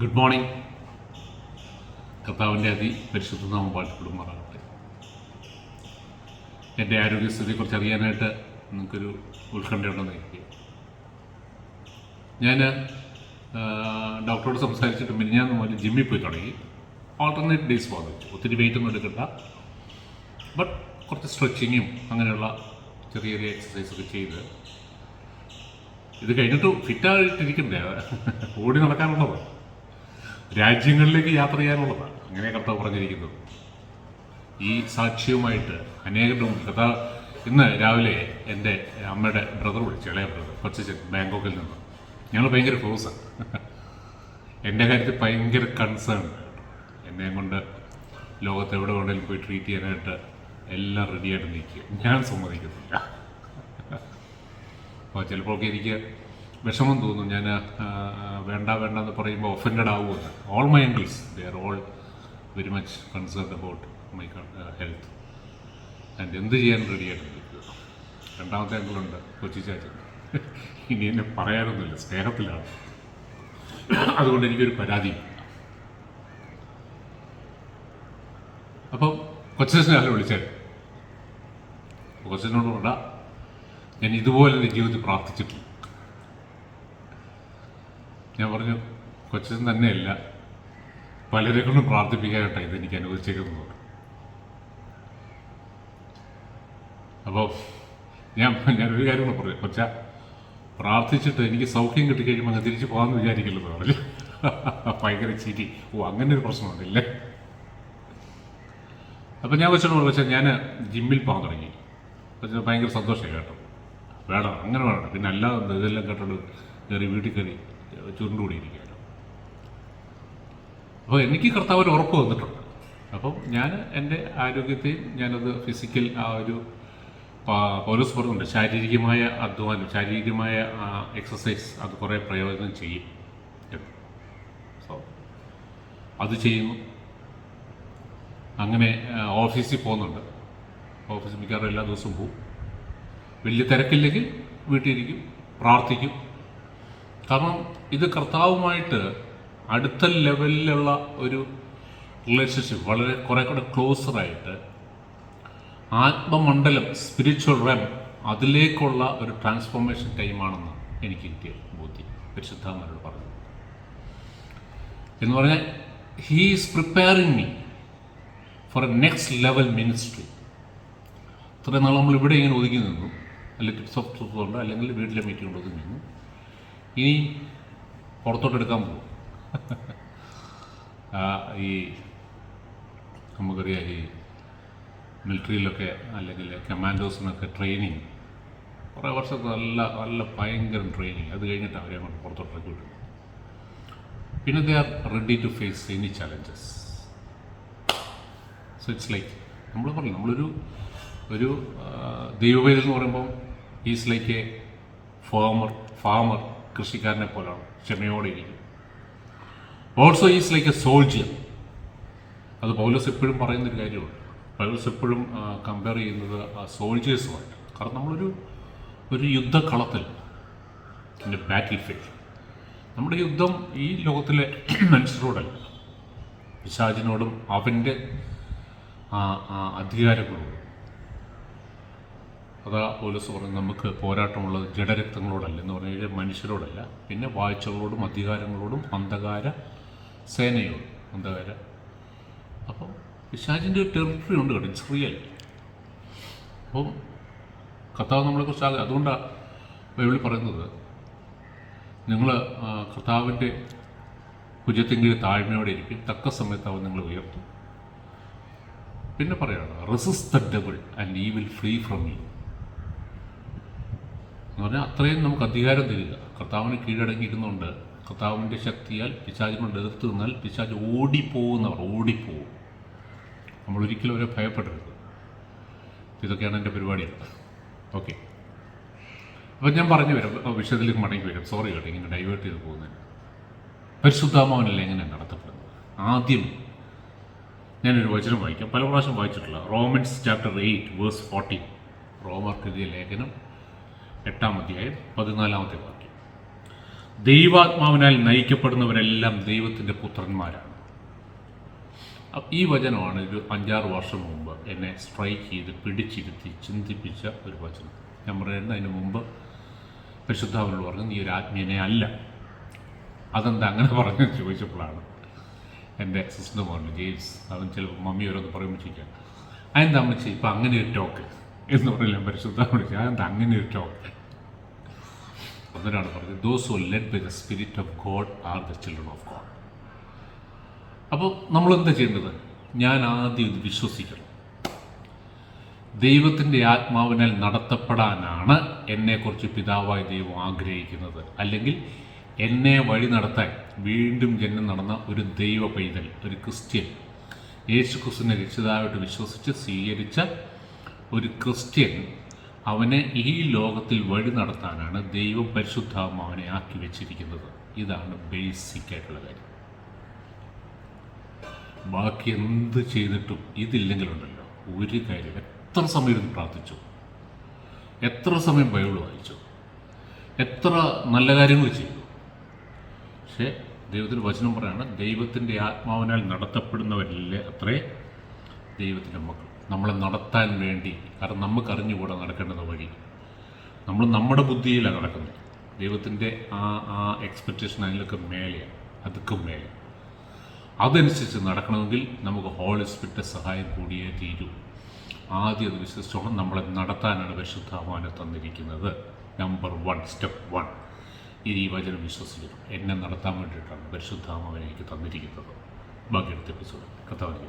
Good morning. കർത്താവിൻ്റെ പരിശുദ്ധ നാമം വാഴ്ത്തപ്പെടുമാറാകട്ടെ. എൻ്റെ ആരോഗ്യസ്ഥിതിയെക്കുറിച്ച് അറിയാനായിട്ട് നിങ്ങൾക്കൊരു ഉത്കണ്ഠയുണ്ടെന്ന് എനിക്ക്. ഞാൻ ഡോക്ടറോട് സംസാരിച്ചിട്ട് മിനിഞ്ഞാന്ന് മുതൽ ജിമ്മിൽ പോയി തുടങ്ങി. ആൾട്ടർനേറ്റ് ഡേയ്സ് പോകാൻ വെച്ചു. ഒത്തിരി വെയിറ്റൊന്നും എടുക്കണ്ട, ബട്ട് കുറച്ച് സ്ട്രെച്ചിങ്ങും അങ്ങനെയുള്ള ചെറിയ ചെറിയ എക്സസൈസൊക്കെ ചെയ്ത് ഇത് കഴിഞ്ഞിട്ട് ഫിറ്റായിട്ടിരിക്കണ്ടേ, ഓടി നടക്കാനുള്ളതാണ്, രാജ്യങ്ങളിലേക്ക് യാത്ര ചെയ്യാനുള്ളതാണ്. അങ്ങനെ കർത്താവ് പറഞ്ഞിരിക്കുന്നത്. ഈ സാക്ഷ്യവുമായിട്ട് അനേകം കഥ. ഇന്ന് രാവിലെ എൻ്റെ അമ്മയുടെ ബ്രദർ വിളിച്ചു, ഇളയ ബ്രദർ കൊച്ചൻ, ബാങ്കോക്കിൽ നിന്ന്. ഞങ്ങൾ ഭയങ്കര ക്ലോസാണ്. എൻ്റെ കാര്യത്തിൽ ഭയങ്കര കൺസേൺ. എന്നെ കൊണ്ട് ലോകത്ത് എവിടെ വേണമെങ്കിലും പോയി ട്രീറ്റ് ചെയ്യാനായിട്ട് എല്ലാം റെഡിയായിട്ട് നിൽക്കുക. ഞാൻ സമ്മതിക്കുന്നില്ല. അപ്പോൾ ചിലപ്പോഴൊക്കെ എനിക്ക് വിഷമം തോന്നും. ഞാൻ വേണ്ട എന്ന് പറയുമ്പോൾ ഒഫൻഡഡ് ആവുമെന്ന്. All my uncles, they are all very much concerned about my health and എന്ത് ചെയ്യാൻ റെഡിയായിട്ട് നിൽക്കുക. രണ്ടാമത്തെ അങ്കിളുണ്ട്, കൊച്ചി ചാച്ചൻ. ഇനി എന്നെ പറയാനൊന്നുമില്ല, സ്നേഹത്തിലാണ്. അതുകൊണ്ട് എനിക്കൊരു പരാതിയില്ല. അപ്പം കൊച്ചനെ വിളിച്ചാൽ കൊച്ചനോട് കൊണ്ടാ ഞാൻ ഇതുപോലെ എൻ്റെ ജീവിതത്തിൽ പ്രാർത്ഥിച്ചിട്ടില്ല. ഞാൻ പറഞ്ഞു, കൊച്ചൻ തന്നെയല്ല, പലരെ കൊണ്ടും പ്രാർത്ഥിപ്പിക്കാനായിട്ടാണ് ഇതെനിക്ക് അനുവദിച്ചേക്കുന്നത്. അപ്പോൾ ഞാനൊരു കാര്യം കൂടെ പറഞ്ഞു, കൊച്ച പ്രാർത്ഥിച്ചിട്ട് എനിക്ക് സൗഖ്യം കിട്ടിക്കഴിയുമ്പോൾ അങ്ങ് തിരിച്ച് പോകാമെന്ന് വിചാരിക്കില്ലെന്ന് പറഞ്ഞു. ഭയങ്കര ചിരി. അങ്ങനെ ഒരു പ്രശ്നമുണ്ടല്ലേ. അപ്പം ഞാൻ കൊച്ചനോട് വെച്ചാൽ ഞാൻ ജിമ്മിൽ പോകാൻ തുടങ്ങി. കൊച്ചിന് ഭയങ്കര സന്തോഷമായി കേട്ടോ. വേണം, അങ്ങനെ വേണം. പിന്നെ അല്ലാതെ ഇതെല്ലാം കേട്ടോണ്ട് കയറി വീട്ടിൽ കയറി ചുരുണ്ടുകൂടിയിരിക്കുകയാണ്. അപ്പോൾ എനിക്ക് കർത്താവ് ഒരു ഉറപ്പ് വന്നിട്ടുണ്ട്. അപ്പം ഞാൻ എൻ്റെ ആരോഗ്യത്തെയും ഞാനത് ഫിസിക്കൽ ആ ഒരു പൗലോസ് പറഞ്ഞുണ്ട്, ശാരീരികമായ അധ്വാനം, ശാരീരികമായ എക്സസൈസ് അത് കുറേ പ്രയോജനം ചെയ്യും. സോ അത് ചെയ്യുന്നു. അങ്ങനെ ഓഫീസിൽ പോകുന്നുണ്ട്. ഓഫീസിൽ മിക്കവാറും എല്ലാ ദിവസവും പോവും. വലിയ തിരക്കില്ലെങ്കിൽ വീട്ടിലിരിക്കും, പ്രാർത്ഥിക്കും. കാരണം ഇത് കർത്താവുമായിട്ട് അടുത്ത ലെവലിലുള്ള ഒരു റിലേഷൻഷിപ്പ്, വളരെ കുറേ കൂടെ ക്ലോസറായിട്ട് ആത്മമണ്ഡലം, സ്പിരിച്വൽ റെം, അതിലേക്കുള്ള ഒരു ട്രാൻസ്ഫോർമേഷൻ ടൈമാണെന്ന് എനിക്ക് കിട്ടിയ ബോധ്യം പരിശുദ്ധാത്മാവോട് പറഞ്ഞു. എന്ന് പറഞ്ഞാൽ he is preparing me for A next level ministry. ഇത്രയും നാൾ നമ്മൾ ഇവിടെ ഇങ്ങനെ ഒതുങ്ങി നിന്നു, അല്ലെങ്കിൽ ടിപ്സ് ഓഫ് ട്രൂത്ത് കൊണ്ട്, അല്ലെങ്കിൽ വീട്ടിലെ മീറ്റിംഗ് കൊണ്ട് ഒതുങ്ങി നിന്നു. ഇനി പുറത്തോട്ടെടുക്കാൻ പോകും. ഈ നമുക്കറിയാം, ഈ മിലിറ്ററിയിലൊക്കെ അല്ലെങ്കിൽ കമാൻഡോസിനൊക്കെ ട്രെയിനിങ്, കുറേ വർഷത്തെ നല്ല നല്ല ഭയങ്കര ട്രെയിനിങ്. അത് കഴിഞ്ഞിട്ട് അവരെ അങ്ങോട്ട് പുറത്തോട്ടേക്ക് വിടും. പിന്നെ they are ready to face any challenges. So it's like നമ്മൾ പറഞ്ഞു, നമ്മളൊരു ദൈവവേദം എന്ന് പറയുമ്പം ഈസ് ലൈക്ക് എ ഫാമർ, കൃഷിക്കാരനെ പോലെയാണ്, ക്ഷമയോടെ ഇരിക്കും. Also is like a soldier. അത് പൗലോസ് എപ്പോഴും പറയുന്നൊരു കാര്യമാണ്. പൗലോസ് എപ്പോഴും കമ്പയർ ചെയ്യുന്നത് ആ സോൾജിയേഴ്സുമായിട്ട്. കാരണം നമ്മളൊരു യുദ്ധക്കളത്തിൽ, എൻ്റെ ബാറ്റിൽ ഫീൽഡ്, നമ്മുടെ യുദ്ധം ഈ ലോകത്തിലെ മനുഷ്യരോടല്ല, പിശാചിനോടും അവൻ്റെ അധികാരങ്ങളോടും. അതാ പൗലോസ് പറയുന്നത്, നമുക്ക് പോരാട്ടമുള്ളത് ജഡരക്തങ്ങളോടല്ല എന്ന് പറഞ്ഞാൽ മനുഷ്യരോടല്ല, പിന്നെ വാഴ്ചകളോടും അധികാരങ്ങളോടും അന്ധകാര സേനയോടും. അപ്പം പിശാചിൻ്റെ ഒരു ടെറിട്ടറി ഉണ്ട് കേട്ടോ, ഇറ്റ്സ് റിയൽ. അപ്പം കർത്താവ് നമ്മളെക്കുറിച്ച് അതുകൊണ്ടാണ് ബൈബിളിൽ പറയുന്നത്, നിങ്ങൾ കർത്താവിൻ്റെ ഭുജത്തിൻ്റെ താഴ്മയോടെ ഇരിക്കും, തക്ക സമയത്ത് അവൻ നിങ്ങൾ ഉയർത്തും. പിന്നെ പറയാണ്, resist the devil and he will free from you. എന്ന് പറഞ്ഞാൽ അത്രയും നമുക്ക് അധികാരം തരിക. കർത്താവിന് കീഴടങ്ങിയിരുന്നുകൊണ്ട് കർത്താവിൻ്റെ ശക്തിയാൽ പിശാചിനോട് എതിർത്ത് നിന്നാൽ പിശാച് ഓടിപ്പോവും. നമ്മളൊരിക്കലും അവരെ ഭയപ്പെടരുത്. ഇതൊക്കെയാണ് എൻ്റെ പരിപാടിയാണ്. ഓക്കെ, അപ്പം ഞാൻ പറഞ്ഞു വരാം, വിഷയത്തിലേക്ക് മടങ്ങി വരാം. സോറി കേട്ടോ, ഇങ്ങനെ ഡൈവേർട്ട് ചെയ്ത് പോകുന്നതിന്. പരിശുദ്ധാത്മാവനല്ല എങ്ങനെ നടത്തപ്പെടുന്നത്? ആദ്യം ഞാനൊരു വചനം വായിക്കാം, പല പ്രാവശ്യം വായിച്ചിട്ടുള്ള റോമൻസ് ചാപ്റ്റർ 8 വേഴ്സ് 14. റോമർക്കെഴുതിയ ലേഖനം 8-ാം അധ്യായം 14-ാമത്തെ വാക്യം. ദൈവാത്മാവിനാൽ നയിക്കപ്പെടുന്നവരെല്ലാം ദൈവത്തിൻ്റെ പുത്രന്മാരാണ്. ഈ വചനമാണ് ഒരു 5-6 വർഷം മുമ്പ് എന്നെ സ്ട്രൈക്ക് ചെയ്ത് പിടിച്ചിരുത്തി ചിന്തിപ്പിച്ച ഒരു വചനം. ഞാൻ പറയുന്നത് അതിന് മുമ്പ് പരിശുദ്ധാത്മാവ് പറഞ്ഞു, നീ ഒരു ആത്മീയനെ അല്ല. അതെന്താ അങ്ങനെ പറഞ്ഞു ചോദിച്ചപ്പോഴാണ് എൻ്റെ സിസ്റ്റർ പറഞ്ഞു, ജെയിംസ്, അവൻ ചിലപ്പോൾ മമ്മി ഓരോന്ന് പറയുമ്പോഴേക്കാം, അതെന്താ അമ്മച്ചി ഇപ്പം അങ്ങനെ ഒരു ടോക്ക് എന്ന് പറഞ്ഞില്ല. പരിശുദ്ധാത്മാവ് വിളിച്ചു, അതെന്താ അങ്ങനെ ഒരു ടോക്ക്? അതിനാണ് പറഞ്ഞത്, those who led by the spirit of God are the children of God. അപ്പോൾ നമ്മളെന്താ ചെയ്യേണ്ടത്? ഞാൻ ആദ്യം ഇത് വിശ്വസിക്കണം. ദൈവത്തിൻ്റെ ആത്മാവിനാൽ നടത്തപ്പെടാനാണ് എന്നെക്കുറിച്ച് പിതാവായ ദൈവം ആഗ്രഹിക്കുന്നത്. അല്ലെങ്കിൽ എന്നെ വഴി നടത്താൻ വീണ്ടും ജന്മം നടന്ന ഒരു ദൈവ പൈതൽ, ഒരു ക്രിസ്ത്യൻ, യേശു ക്രിസ്തുവിനെ രക്ഷിതാവായിട്ട് വിശ്വസിച്ച് സ്വീകരിച്ച ഒരു ക്രിസ്ത്യൻ, അവനെ ഈ ലോകത്തിൽ വഴി നടത്താനാണ് ദൈവം പരിശുദ്ധാത്മാവിനെ ആക്കി വെച്ചിരിക്കുന്നത്. ഇതാണ് ബേസിക്കായിട്ടുള്ള കാര്യം. ബാക്കി എന്ത് ചെയ്തിട്ടും ഇതില്ലെങ്കിലുണ്ടല്ലോ ഒരു കാര്യം. എത്ര സമയം ഇരുന്ന് പ്രാർത്ഥിച്ചു, എത്ര സമയം ബൈബിൾ വായിച്ചു, എത്ര നല്ല കാര്യങ്ങൾ ചെയ്തു, പക്ഷേ ദൈവത്തിൻ്റെ വചനം പറയാണ്, ദൈവത്തിൻ്റെ ആത്മാവിനാൽ നടത്തപ്പെടുന്നവരില്ലേ അത്രേ ദൈവത്തിൻ്റെ മക്കൾ. നമ്മളെ നടത്താൻ വേണ്ടി, കാരണം നമുക്കറിഞ്ഞുകൂടെ നടക്കേണ്ടുന്ന വഴി, നമ്മൾ നമ്മുടെ ബുദ്ധിയിലാണ് നടക്കുന്നത്. ദൈവത്തിൻ്റെ ആ എക്സ്പെക്റ്റേഷൻ അതിലൊക്കെ മേലെയാണ്, അതൊക്കെ മേലെ. അതനുസരിച്ച് നടക്കണമെങ്കിൽ നമുക്ക് ഹോളി സ്പിരിറ്റിൻ്റെ സഹായം കൂടിയേ തീരൂ. ആദ്യം അത് വിശ്വസിച്ചോണം. നമ്മളെ നടത്താനാണ് പരിശുദ്ധാത്മാവിനെ തന്നിരിക്കുന്നത്. നമ്പർ 1, സ്റ്റെപ്പ് 1, ഈ വചനം വിശ്വസിക്കണം. എന്നെ നടത്താൻ വേണ്ടിയിട്ടാണ് പരിശുദ്ധാത്മാവിനെ എനിക്ക് തന്നിരിക്കുന്നത്. ബാക്കി അടുത്ത എപ്പിസോഡ് കർത്താവിനെ